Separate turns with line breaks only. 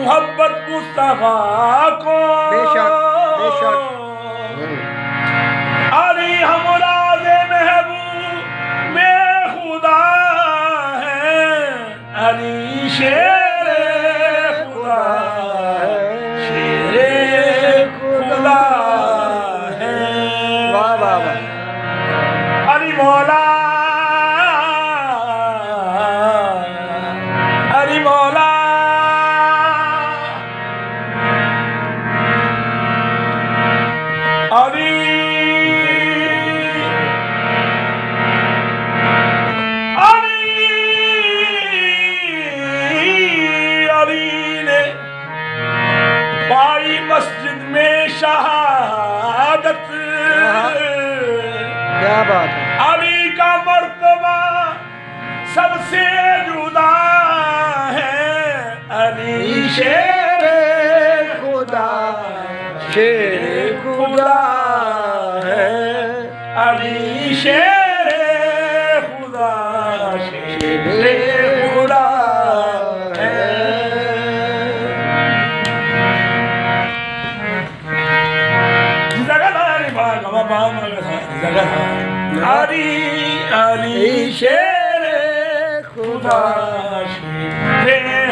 मोहब्बत मुस्तफा को
बेशक बेशक
अली हमराज़े महबूब में खुदा है अली शेर खुदा शेर खुदा है
वाह वाह वाह
अली मौला अली मौला अली अली ने पाई मस्जिद में शहादत
क्या बात है
अली का मर्तबा सबसे जुदा है अली शेर
खुदा शेर खुदा है
अली शेर खुदा शेर खुदा है जगदारी बागवा अली अली शेर खुदा शेर